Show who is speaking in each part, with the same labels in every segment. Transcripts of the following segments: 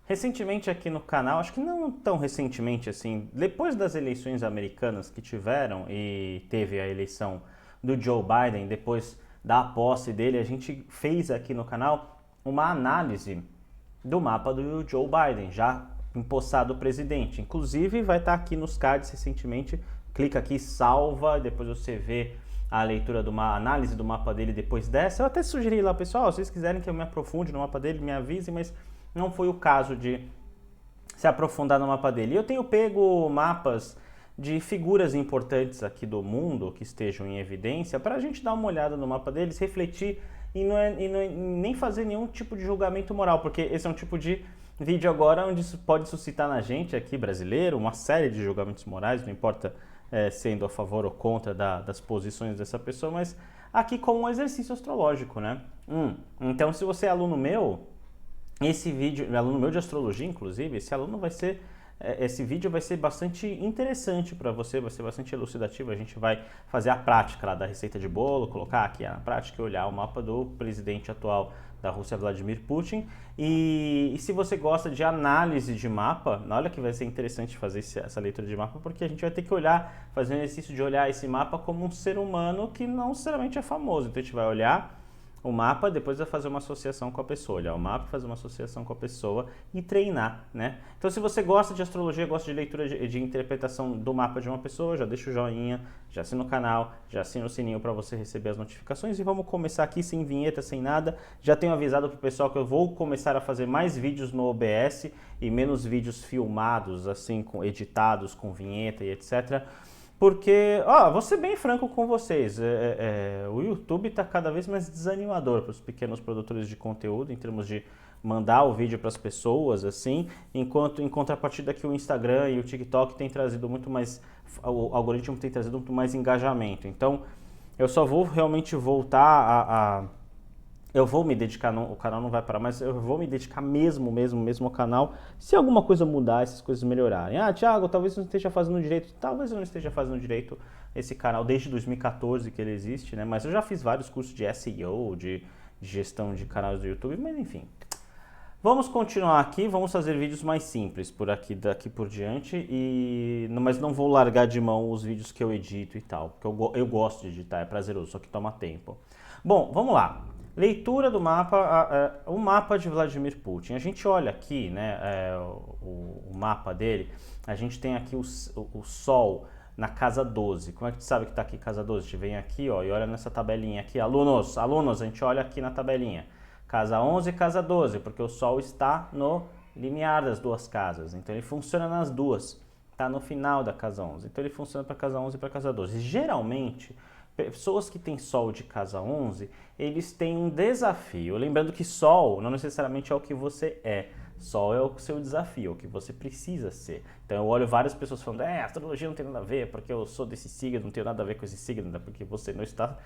Speaker 1: Recentemente aqui no canal, acho que não tão recentemente assim, depois das eleições americanas que tiveram e teve a eleição do Joe Biden, depois da posse dele, a gente fez aqui no canal uma análise do mapa do Joe Biden, já empossado presidente. Inclusive vai estar aqui nos cards recentemente, clica aqui, salva, depois você vê a leitura de uma análise do mapa dele depois dessa. Eu até sugeri lá, pessoal, se vocês quiserem que eu me aprofunde no mapa dele, me avisem, mas não foi o caso de se aprofundar no mapa dele. Eu tenho pego mapas de figuras importantes aqui do mundo que estejam em evidência para a gente dar uma olhada no mapa deles, refletir nem fazer nenhum tipo de julgamento moral, porque esse é um tipo de vídeo agora onde isso pode suscitar na gente aqui, brasileiro, uma série de julgamentos morais, não importa sendo a favor ou contra das posições dessa pessoa, mas aqui como um exercício astrológico, né? Então, se você é aluno meu, esse vídeo, aluno meu de astrologia, inclusive, esse vídeo vai ser bastante interessante para você, vai ser bastante elucidativo. A gente vai fazer a prática lá da receita de bolo, colocar aqui na prática e olhar o mapa do presidente atual da Rússia, Vladimir Putin. E se você gosta de análise de mapa, olha que vai ser interessante fazer essa leitura de mapa, porque a gente vai ter que olhar, fazer um exercício de olhar esse mapa como um ser humano que não necessariamente é famoso. Então a gente vai olhar o mapa, depois vai fazer uma associação com a pessoa, olhar o mapa, fazer uma associação com a pessoa e treinar, né? Então, se você gosta de astrologia, gosta de leitura de interpretação do mapa de uma pessoa, já deixa o joinha, já assina o canal, já assina o sininho para você receber as notificações e vamos começar aqui sem vinheta, sem nada. Já tenho avisado pro pessoal que eu vou começar a fazer mais vídeos no OBS e menos vídeos filmados, assim, editados, com vinheta e etc., porque, vou ser bem franco com vocês, o YouTube está cada vez mais desanimador para os pequenos produtores de conteúdo, em termos de mandar o vídeo para as pessoas, assim, enquanto em contrapartida que o Instagram e o TikTok têm trazido muito mais, o algoritmo tem trazido muito mais engajamento. Então, eu só vou realmente voltar eu vou me dedicar, o canal não vai parar, mas eu vou me dedicar mesmo ao canal, se alguma coisa mudar, essas coisas melhorarem. Thiago, talvez você não esteja fazendo direito. Talvez eu não esteja fazendo direito esse canal desde 2014 que ele existe, né? Mas eu já fiz vários cursos de SEO, de gestão de canais do YouTube, mas enfim. Vamos continuar aqui, vamos fazer vídeos mais simples daqui por diante, mas não vou largar de mão os vídeos que eu edito e tal, porque eu gosto de editar, é prazeroso, só que toma tempo. Bom, vamos lá. Leitura do mapa, o mapa de Vladimir Putin. A gente olha aqui, né, o mapa dele, a gente tem aqui o Sol na casa 12. Como é que tu sabe que está aqui casa 12? A gente vem aqui, e olha nessa tabelinha aqui. Alunos, a gente olha aqui na tabelinha. Casa 11 e casa 12, porque o Sol está no limiar das duas casas. Então ele funciona nas duas. Está no final da casa 11. Então ele funciona para casa 11 e para casa 12. Geralmente, pessoas que têm Sol de casa 11, eles têm um desafio. Lembrando que Sol não necessariamente é o que você é. Sol é o seu desafio, o que você precisa ser. Então eu olho várias pessoas falando, astrologia não tem nada a ver, porque eu sou desse signo, não tenho nada a ver com esse signo, porque você não está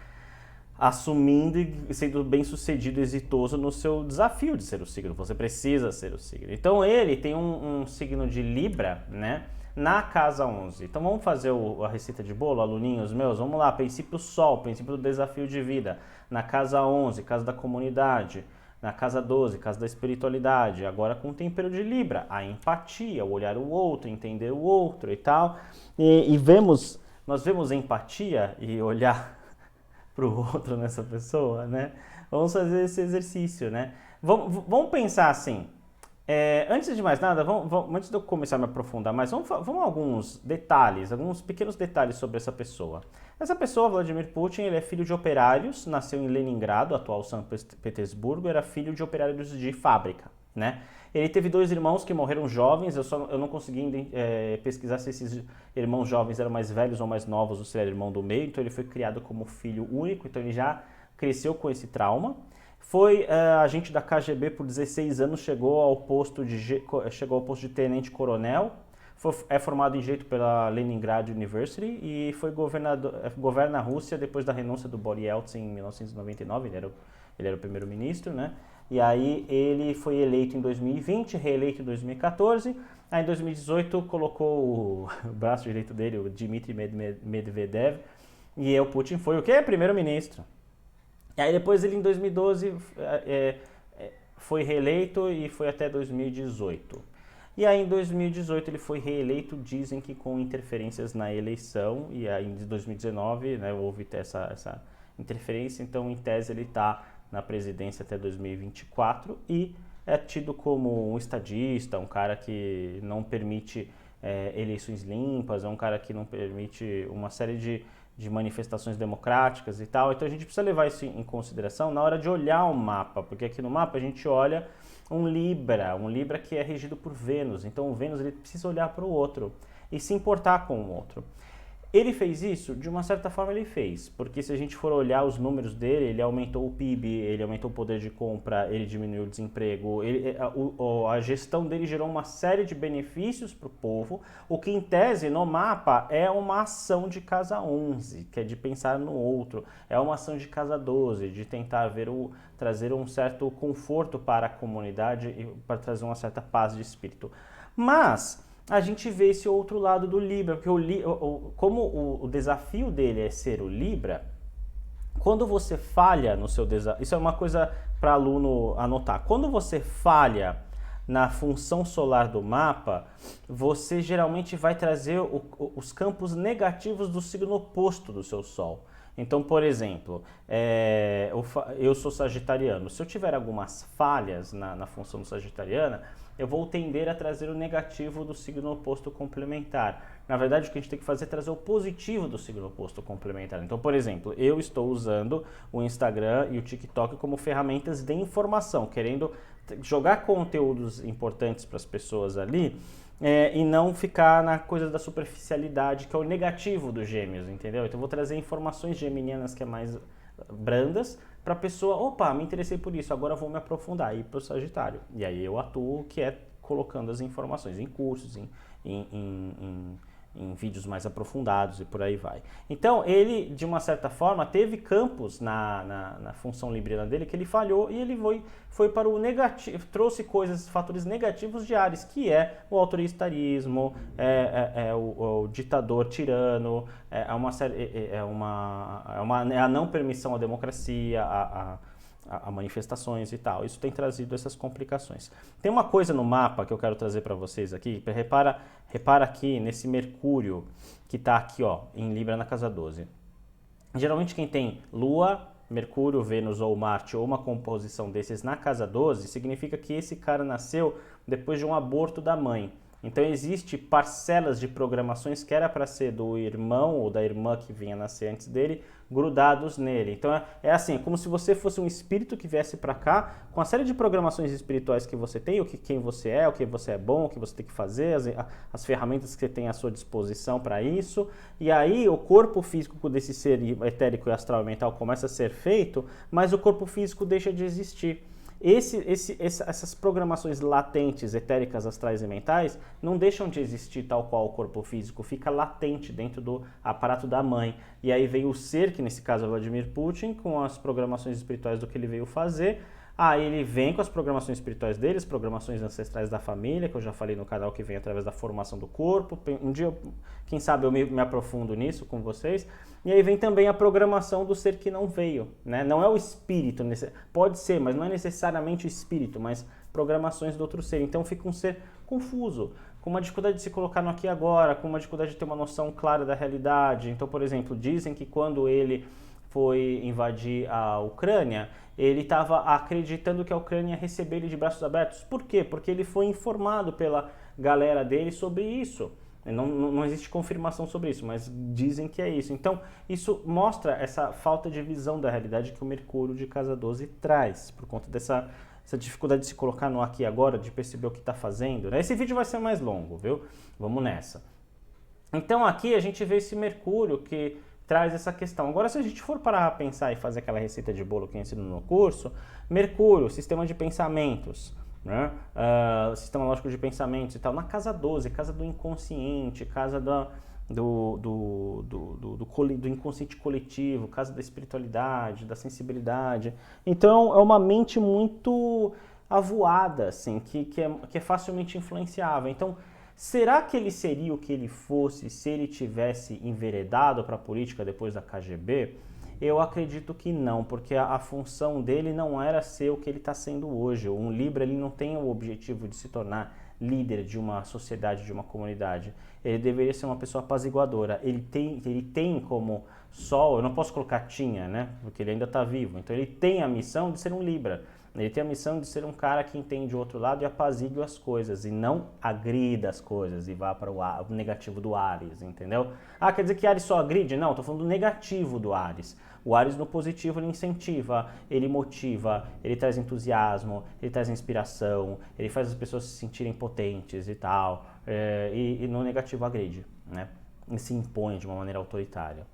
Speaker 1: assumindo e sendo bem sucedido, exitoso no seu desafio de ser o signo. Você precisa ser o signo. Então ele tem um signo de Libra, né? Na casa 11. Então vamos fazer a receita de bolo, aluninhos meus? Vamos lá, princípio Sol, princípio do desafio de vida. Na casa 11, casa da comunidade. Na casa 12, casa da espiritualidade. Agora com o tempero de Libra, a empatia, o olhar o outro, entender o outro e tal. Nós vemos empatia e olhar para o outro nessa pessoa, né? Vamos fazer esse exercício, né? Vamos pensar assim. Antes de mais nada, antes de eu começar a me aprofundar mais, vamos a alguns detalhes, alguns pequenos detalhes sobre essa pessoa. Essa pessoa, Vladimir Putin, ele é filho de operários, nasceu em Leningrado, atual São Petersburgo, era filho de operários de fábrica, né? Ele teve 2 irmãos que morreram jovens, eu não consegui pesquisar se esses irmãos jovens eram mais velhos ou mais novos, ou se ele era irmão do meio, então ele foi criado como filho único, então ele já cresceu com esse trauma. Foi agente da KGB por 16 anos, chegou ao posto de tenente-coronel, é formado em Direito pela Leningrad University e governa a Rússia depois da renúncia do Boris Yeltsin em 1999, ele era o primeiro-ministro, né? E aí ele foi eleito em 2020, reeleito em 2014, aí em 2018 colocou o braço direito dele, o Dmitry Medvedev, e o Putin foi o quê? Primeiro-ministro. E aí depois ele em 2012 foi reeleito e foi até 2018. E aí em 2018 ele foi reeleito, dizem que com interferências na eleição, e aí em 2019, né, houve essa interferência, então em tese ele está na presidência até 2024 e é tido como um estadista, um cara que não permite eleições limpas, é um cara que não permite uma série de manifestações democráticas e tal. Então a gente precisa levar isso em consideração na hora de olhar o mapa, porque aqui no mapa a gente olha um Libra que é regido por Vênus. Então o Vênus ele precisa olhar para o outro e se importar com o outro. Ele fez isso? De uma certa forma ele fez, porque se a gente for olhar os números dele, ele aumentou o PIB, ele aumentou o poder de compra, ele diminuiu o desemprego, a gestão dele gerou uma série de benefícios para o povo, o que em tese no mapa é uma ação de casa 11, que é de pensar no outro, é uma ação de casa 12, de tentar trazer um certo conforto para a comunidade e para trazer uma certa paz de espírito. Mas a gente vê esse outro lado do Libra, porque como o desafio dele é ser o Libra, quando você falha no seu desafio, isso é uma coisa para aluno anotar, quando você falha na função solar do mapa, você geralmente vai trazer os campos negativos do signo oposto do seu Sol. Então, por exemplo, eu sou sagitariano, se eu tiver algumas falhas na função sagitariana, eu vou tender a trazer o negativo do signo oposto complementar. Na verdade, o que a gente tem que fazer é trazer o positivo do signo oposto complementar. Então, por exemplo, eu estou usando o Instagram e o TikTok como ferramentas de informação, querendo jogar conteúdos importantes para as pessoas ali, e não ficar na coisa da superficialidade, que é o negativo dos Gêmeos, entendeu? Então, eu vou trazer informações geminianas que é mais brandas, para a pessoa, opa, me interessei por isso, agora vou me aprofundar, ir para o Sagitário. E aí eu atuo, que é colocando as informações em cursos, em vídeos mais aprofundados e por aí vai. Então, ele, de uma certa forma, teve campos na função libriana dele que ele falhou e ele foi para o negativo, trouxe fatores negativos de Áries, que é o autoritarismo, o ditador tirano, é a não permissão à democracia, a manifestações e tal. Isso tem trazido essas complicações. Tem uma coisa no mapa que eu quero trazer para vocês aqui. Repara aqui nesse Mercúrio que está aqui, ó, em Libra na casa 12. Geralmente quem tem Lua, Mercúrio, Vênus ou Marte ou uma composição desses na casa 12 significa que esse cara nasceu depois de um aborto da mãe. Então existe parcelas de programações que era para ser do irmão ou da irmã que vinha nascer antes dele, grudados nele. Então é assim, como se você fosse um espírito que viesse para cá com a série de programações espirituais que você tem, quem você é, o que você é bom, o que você tem que fazer, as ferramentas que você tem à sua disposição para isso. E aí o corpo físico desse ser etérico e astral e mental começa a ser feito, mas o corpo físico deixa de existir. Essas programações latentes, etéricas, astrais e mentais, não deixam de existir tal qual o corpo físico, fica latente dentro do aparato da mãe. E aí veio o ser, que nesse caso é Vladimir Putin, com as programações espirituais do que ele veio fazer. Aí ele vem com as programações espirituais dele, as programações ancestrais da família, que eu já falei no canal, que vem através da formação do corpo. Um dia, quem sabe, eu me aprofundo nisso com vocês. E aí vem também a programação do ser que não veio, né? Não é o espírito, pode ser, mas não é necessariamente o espírito, mas programações do outro ser. Então fica um ser confuso, com uma dificuldade de se colocar no aqui e agora, com uma dificuldade de ter uma noção clara da realidade. Então, por exemplo, dizem que quando ele foi invadir a Ucrânia, ele estava acreditando que a Ucrânia ia receber ele de braços abertos. Por quê? Porque ele foi informado pela galera dele sobre isso. Não existe confirmação sobre isso, mas dizem que é isso. Então, isso mostra essa falta de visão da realidade que o Mercúrio de casa 12 traz, por conta dessa dificuldade de se colocar no aqui e agora, de perceber o que está fazendo, né? Esse vídeo vai ser mais longo, viu? Vamos nessa. Então, aqui a gente vê esse Mercúrio que traz essa questão. Agora, se a gente for parar a pensar e fazer aquela receita de bolo que eu ensino no curso, Mercúrio, sistema de pensamentos, né? Sistema lógico de pensamentos e tal, na casa 12, casa do inconsciente, casa do inconsciente coletivo, casa da espiritualidade, da sensibilidade. Então, é uma mente muito avoada, assim, que é facilmente influenciável. Então, será que ele seria o que ele fosse se ele tivesse enveredado para a política depois da KGB? Eu acredito que não, porque a função dele não era ser o que ele está sendo hoje. Um Libra ele não tem o objetivo de se tornar líder de uma sociedade, de uma comunidade. Ele deveria ser uma pessoa apaziguadora. Ele tem como sol, eu não posso colocar tinha, né? Porque ele ainda está vivo. Então ele tem a missão de ser um Libra. Ele tem a missão de ser um cara que entende o outro lado e apazigue as coisas, e não agrida as coisas e vá para o negativo do Áries, entendeu? Ah, quer dizer que Áries só agride? Não, estou falando do negativo do Áries. O Áries no positivo ele incentiva, ele motiva, ele traz entusiasmo, ele traz inspiração, ele faz as pessoas se sentirem potentes e tal, e no negativo agride, né? E se impõe de uma maneira autoritária.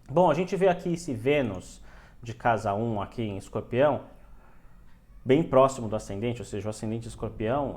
Speaker 1: Bom, a gente vê aqui esse Vênus de casa 1 aqui em Escorpião, bem próximo do ascendente, ou seja, o ascendente escorpião.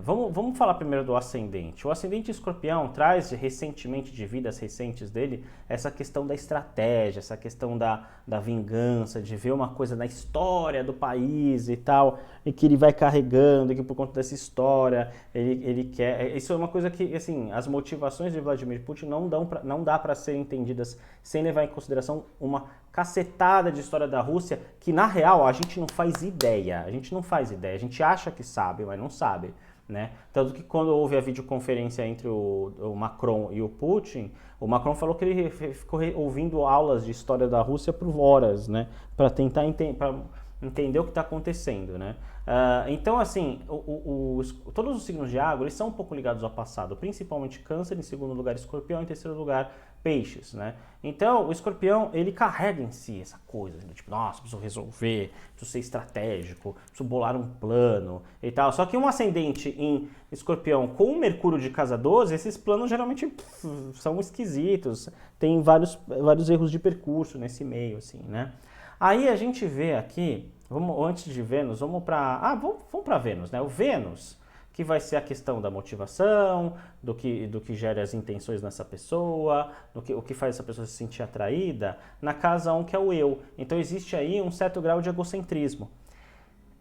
Speaker 1: Vamos falar primeiro do ascendente. O ascendente escorpião traz recentemente, de vidas recentes dele, essa questão da estratégia, essa questão da vingança, de ver uma coisa na história do país e tal, e que ele vai carregando, e que por conta dessa história ele quer... Isso é uma coisa que, assim, as motivações de Vladimir Putin não dá para serem entendidas sem levar em consideração uma cacetada de história da Rússia que, na real, a gente não faz ideia. A gente não faz ideia. A gente acha que sabe, mas não sabe, né? Tanto que quando houve a videoconferência entre o Macron e o Putin, o Macron falou que ele ficou ouvindo aulas de história da Rússia por horas, né? Para tentar entender o que está acontecendo, né? Então, assim, todos os signos de água, eles são um pouco ligados ao passado, principalmente Câncer, em segundo lugar Escorpião, em terceiro lugar Peixes, né? Então, o Escorpião, ele carrega em si essa coisa, né? Tipo, nossa, preciso resolver, preciso ser estratégico, preciso bolar um plano e tal. Só que um ascendente em Escorpião com Mercúrio de casa 12, esses planos geralmente são esquisitos, tem vários erros de percurso nesse meio, assim, né? Aí a gente vê aqui, antes de Vênus, vamos para Vênus, né? O Vênus, que vai ser a questão da motivação, do que gera as intenções nessa pessoa, o que faz essa pessoa se sentir atraída, na casa 1, que é o eu. Então existe aí um certo grau de egocentrismo.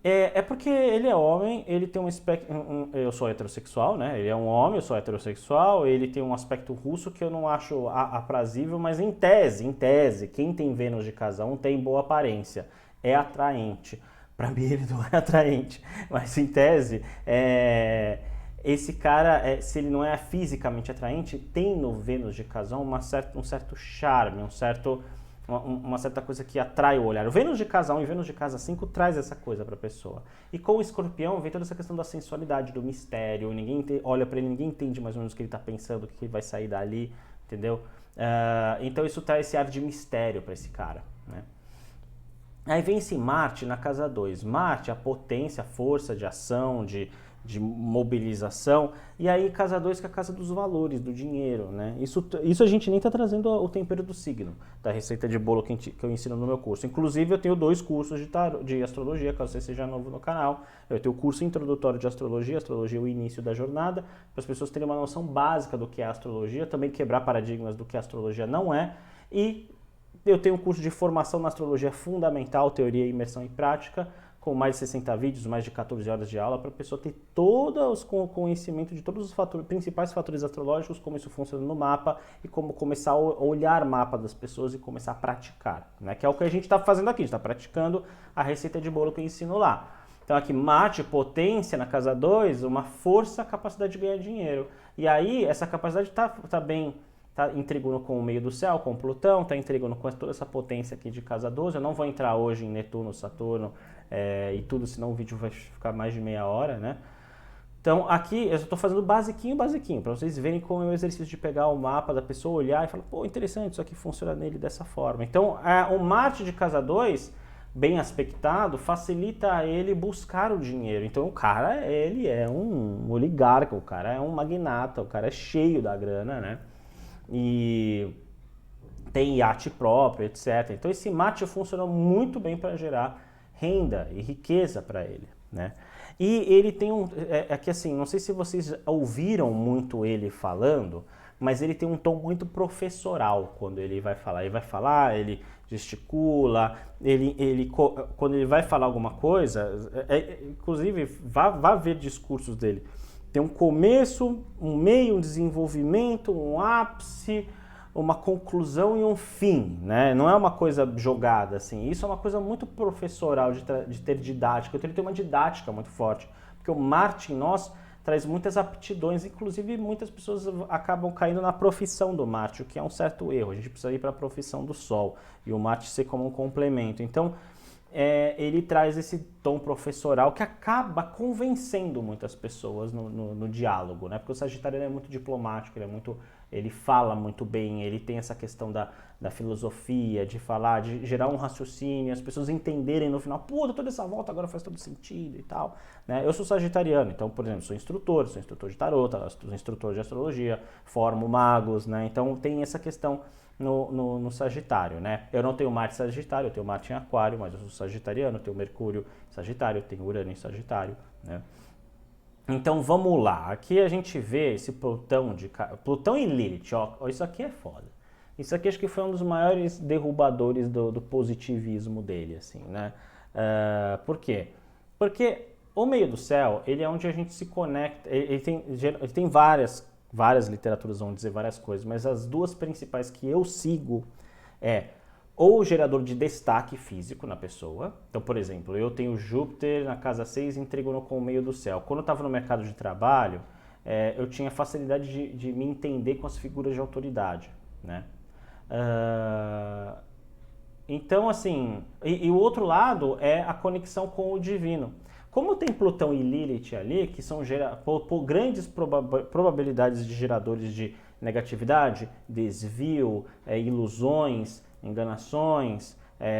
Speaker 1: É porque ele é homem, ele tem um aspecto... eu sou heterossexual, né? Ele é um homem, eu sou heterossexual, ele tem um aspecto russo que eu não acho aprazível, mas em tese, quem tem Vênus de casa 1 tem boa aparência, é atraente. Para mim ele não é atraente, mas em tese, esse cara, se ele não é fisicamente atraente, tem no Vênus de casa 1 um certo charme, uma certa coisa que atrai o olhar. O Vênus de casa 1 e Vênus de casa 5 traz essa coisa para a pessoa. E com o Escorpião vem toda essa questão da sensualidade, do mistério, ninguém olha para ele, ninguém entende mais ou menos o que ele está pensando, o que vai sair dali, entendeu? Então isso traz esse ar de mistério para esse cara, né? Aí vem esse Marte na casa 2. Marte, a potência, a força de ação, de mobilização. E aí casa 2, que é a casa dos valores, do dinheiro, né? Isso a gente nem está trazendo o tempero do signo, da receita de bolo que eu ensino no meu curso. Inclusive, eu tenho 2 cursos de astrologia, caso você seja novo no canal. Eu tenho o curso introdutório de astrologia é o início da jornada, para as pessoas terem uma noção básica do que é astrologia, também quebrar paradigmas do que a astrologia não é. E eu tenho um curso de formação na astrologia fundamental, teoria, imersão e prática, com mais de 60 vídeos, mais de 14 horas de aula, para a pessoa ter todo o conhecimento de todos os principais fatores astrológicos, como isso funciona no mapa e como começar a olhar o mapa das pessoas e começar a praticar, né? Que é o que a gente está fazendo aqui, a gente está praticando a receita de bolo que eu ensino lá. Então aqui, Marte, potência na casa 2, uma força, capacidade de ganhar dinheiro. E aí, essa capacidade está bem... Está em trígono com o meio do céu, com Plutão, está em trígono com toda essa potência aqui de casa 12. Eu não vou entrar hoje em Netuno, Saturno e tudo, senão o vídeo vai ficar mais de meia hora, né? Então aqui eu estou fazendo basiquinho, para vocês verem como é o exercício de pegar o mapa da pessoa, olhar e falar, pô, interessante, isso aqui funciona nele dessa forma. Então o Marte de casa 2, bem aspectado, facilita a ele buscar o dinheiro. Então o cara, ele é um oligarca, o cara é um magnata, o cara é cheio da grana, né? E tem iate próprio, etc. Então esse Marte funciona muito bem para gerar renda e riqueza para ele, né? E ele tem que assim, não sei se vocês ouviram muito ele falando, mas ele tem um tom muito professoral quando ele vai falar. Ele gesticula, quando ele vai falar alguma coisa, inclusive vá ver discursos dele. Tem um começo, um meio, um desenvolvimento, um ápice, uma conclusão e um fim, né? Não é uma coisa jogada, assim. Isso é uma coisa muito professoral, de ter didática. Então ele tem uma didática muito forte, porque o Marte em nós traz muitas aptidões, inclusive muitas pessoas acabam caindo na profissão do Marte, o que é um certo erro. A gente precisa ir para a profissão do Sol e o Marte ser como um complemento. Então, ele traz esse tom professoral que acaba convencendo muitas pessoas no diálogo, né? Porque o Sagitariano é muito diplomático, ele fala muito bem, ele tem essa questão da filosofia, de falar, de gerar um raciocínio, as pessoas entenderem no final, pô, toda essa volta agora faz todo sentido e tal, né? Eu sou sagitariano, então, por exemplo, sou instrutor de tarô, sou instrutor de astrologia, formo magos, né? Então tem essa questão no Sagitário, né? Eu não tenho Marte em Sagitário, eu tenho Marte em Aquário, mas eu sou sagitariano, eu tenho Mercúrio em Sagitário, eu tenho Urano em Sagitário, né? Então vamos lá, aqui a gente vê esse Plutão e Lilith, ó, isso aqui é foda. Isso aqui acho que foi um dos maiores derrubadores do positivismo dele, assim, né? Por quê? Porque o meio do céu, ele é onde a gente se conecta, ele tem várias literaturas vão dizer várias coisas, mas as duas principais que eu sigo é ou o gerador de destaque físico na pessoa. Então, por exemplo, eu tenho Júpiter na casa 6 em trígono com o meio do céu. Quando eu estava no mercado de trabalho, eu tinha facilidade de me entender com as figuras de autoridade, né? Então, assim, e o outro lado é a conexão com o divino. Como tem Plutão e Lilith ali, que são por grandes probabilidades de geradores de negatividade, desvio, ilusões, enganações,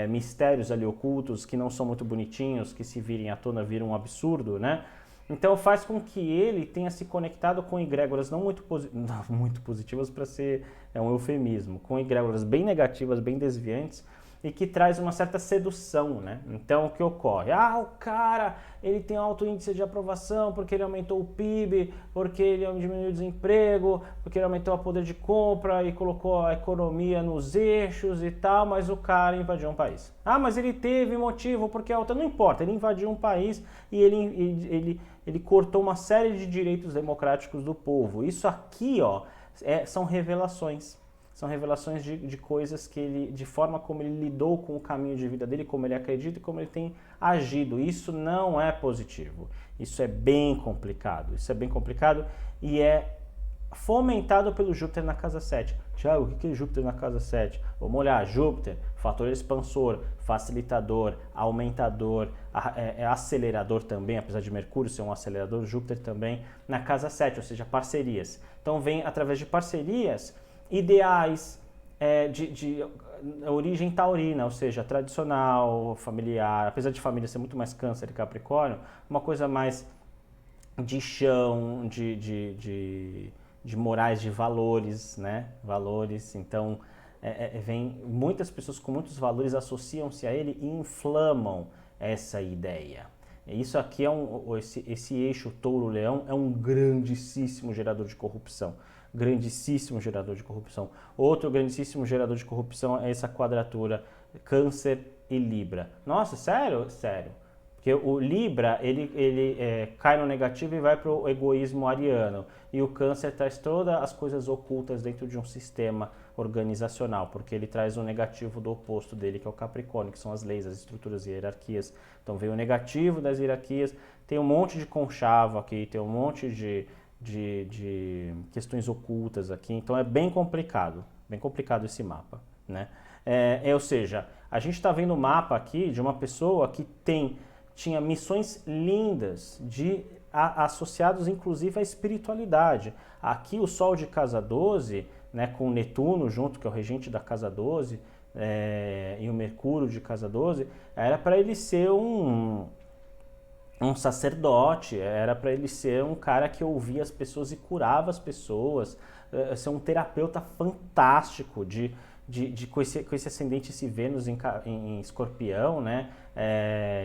Speaker 1: mistérios ali ocultos que não são muito bonitinhos, que se virem à tona viram um absurdo, né? Então faz com que ele tenha se conectado com egrégoras não muito positivas, para ser um eufemismo, com egrégoras bem negativas, bem desviantes, e que traz uma certa sedução, né? Então, o que ocorre? O cara, ele tem alto índice de aprovação porque ele aumentou o PIB, porque ele diminuiu o desemprego, porque ele aumentou o poder de compra e colocou a economia nos eixos e tal, mas o cara invadiu um país. Mas ele teve motivo porque a outra... Não importa, ele invadiu um país e ele cortou uma série de direitos democráticos do povo. Isso aqui, ó, são revelações. São revelações de coisas que de forma como ele lidou com o caminho de vida dele, como ele acredita e como ele tem agido. Isso não é positivo. Isso é bem complicado. Isso é bem complicado e é fomentado pelo Júpiter na casa 7. Tiago, o que é Júpiter na casa 7? Vamos olhar. Júpiter, fator expansor, facilitador, aumentador, acelerador também, apesar de Mercúrio ser um acelerador, Júpiter também na casa 7, ou seja, parcerias. Então vem através de parcerias ideais de origem taurina, ou seja, tradicional, familiar, apesar de família ser muito mais Câncer e Capricórnio, uma coisa mais de chão, de morais, de valores, né? Valores, então vem muitas pessoas com muitos valores associam-se a ele e inflamam essa ideia. Isso aqui esse eixo touro-leão é um grandíssimo gerador de corrupção. Grandíssimo gerador de corrupção. Outro grandíssimo gerador de corrupção é essa quadratura Câncer e Libra. Nossa, sério? Sério. Porque o Libra, ele cai no negativo e vai para o egoísmo ariano. E o Câncer traz todas as coisas ocultas dentro de um sistema organizacional, porque ele traz o negativo do oposto dele, que é o Capricórnio, que são as leis, as estruturas e hierarquias. Então vem o negativo das hierarquias, tem um monte de conchavo aqui, tem um monte de questões ocultas aqui, então é bem complicado esse mapa, né? Ou seja, a gente está vendo o mapa aqui de uma pessoa que tinha missões lindas associados inclusive à espiritualidade. Aqui o Sol de casa 12, né, com Netuno junto, que é o regente da casa 12, e o Mercúrio de casa 12, era para ele ser um sacerdote, era para ele ser um cara que ouvia as pessoas e curava as pessoas, ser um terapeuta fantástico com esse ascendente, esse Vênus em Escorpião, né?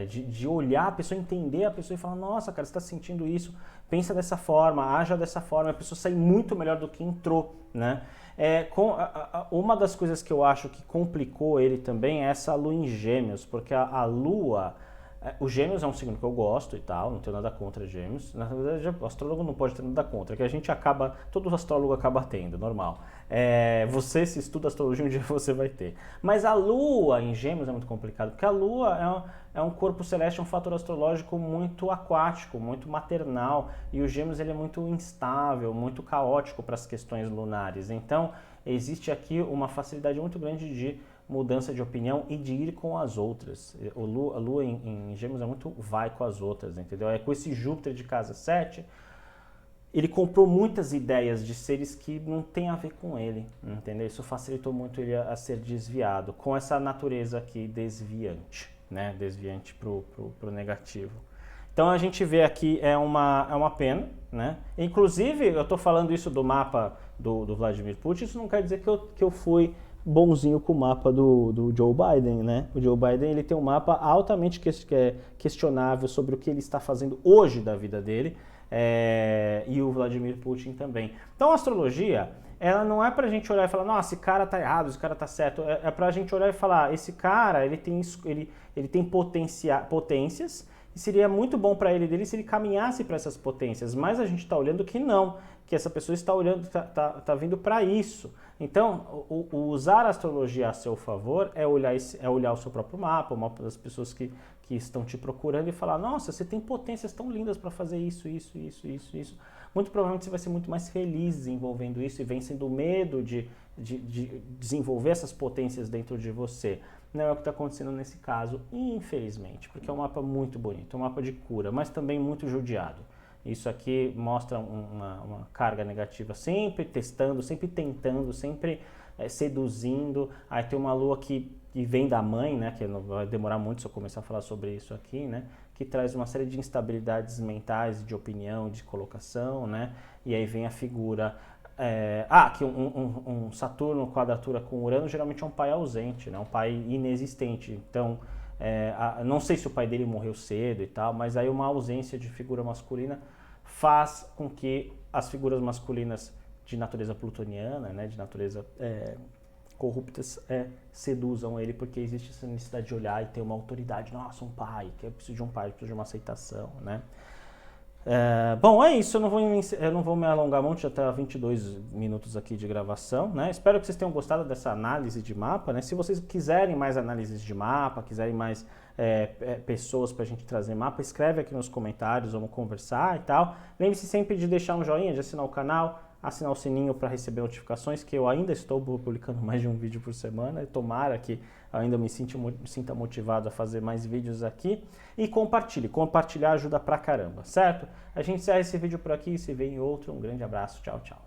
Speaker 1: De olhar a pessoa, entender a pessoa e falar, nossa, cara, você está sentindo isso, pensa dessa forma, haja dessa forma, a pessoa sai muito melhor do que entrou, né? Uma das coisas que eu acho que complicou ele também é essa lua em Gêmeos, porque a lua O Gêmeos é um signo que eu gosto e tal, não tenho nada contra Gêmeos. Na verdade, o astrólogo não pode ter nada contra, que a gente acaba, todo astrólogo acaba tendo, normal. Você, se estuda astrologia, um dia você vai ter. Mas a Lua em Gêmeos é muito complicado, porque a Lua é um corpo celeste, um fator astrológico muito aquático, muito maternal, e o Gêmeos ele é muito instável, muito caótico para as questões lunares. Então, existe aqui uma facilidade muito grande de mudança de opinião e de ir com as outras. A Lua em Gêmeos é muito vai com as outras, entendeu? É com esse Júpiter de casa 7, ele comprou muitas ideias de seres que não tem a ver com ele, entendeu? Isso facilitou muito ele a ser desviado, com essa natureza aqui desviante, né? Desviante pro negativo. Então a gente vê aqui, é uma pena, né? Inclusive, eu estou falando isso do mapa do Vladimir Putin, isso não quer dizer que eu fui bonzinho com o mapa do Joe Biden, né? O Joe Biden ele tem um mapa altamente questionável sobre o que ele está fazendo hoje da vida dele, e o Vladimir Putin também. Então a astrologia, ela não é pra gente olhar e falar, nossa, esse cara tá errado, esse cara tá certo. É pra gente olhar e falar, esse cara, ele tem potências, e seria muito bom para ele se ele caminhasse para essas potências, mas a gente está olhando que não, que essa pessoa está olhando, tá vindo para isso. Então, usar a astrologia a seu favor é olhar o seu próprio mapa, o mapa das pessoas que estão te procurando e falar, nossa, você tem potências tão lindas para fazer isso. Muito provavelmente você vai ser muito mais feliz desenvolvendo isso e vencendo o medo de desenvolver essas potências dentro de você. Não é o que está acontecendo nesse caso, infelizmente, porque é um mapa muito bonito, um mapa de cura, mas também muito judiado. Isso aqui mostra uma carga negativa, sempre testando, sempre tentando, sempre seduzindo. Aí tem uma lua que vem da mãe, né, que não vai demorar muito se eu começar a falar sobre isso aqui, né, que traz uma série de instabilidades mentais, de opinião, de colocação, né, e aí vem a figura... que um Saturno quadratura com Urano geralmente é um pai ausente, né? Um pai inexistente. Então, não sei se o pai dele morreu cedo e tal, mas aí uma ausência de figura masculina faz com que as figuras masculinas de natureza plutoniana, né? De natureza corruptas, seduzam ele, porque existe essa necessidade de olhar e ter uma autoridade. Nossa, um pai, que eu preciso de um pai, eu preciso de uma aceitação, né? Bom, é isso, eu não vou me alongar muito, já está 22 minutos aqui de gravação, né? Espero que vocês tenham gostado dessa análise de mapa, né? Se vocês quiserem mais análises de mapa, quiserem mais pessoas para a gente trazer mapa, escreve aqui nos comentários, vamos conversar e tal. Lembre-se sempre de deixar um joinha, de assinar o canal, assinar o sininho para receber notificações, que eu ainda estou publicando mais de um vídeo por semana, e tomara que eu ainda me sinta motivado a fazer mais vídeos aqui, e compartilhar ajuda pra caramba, certo? A gente encerra esse vídeo por aqui e se vê em outro, um grande abraço, tchau, tchau.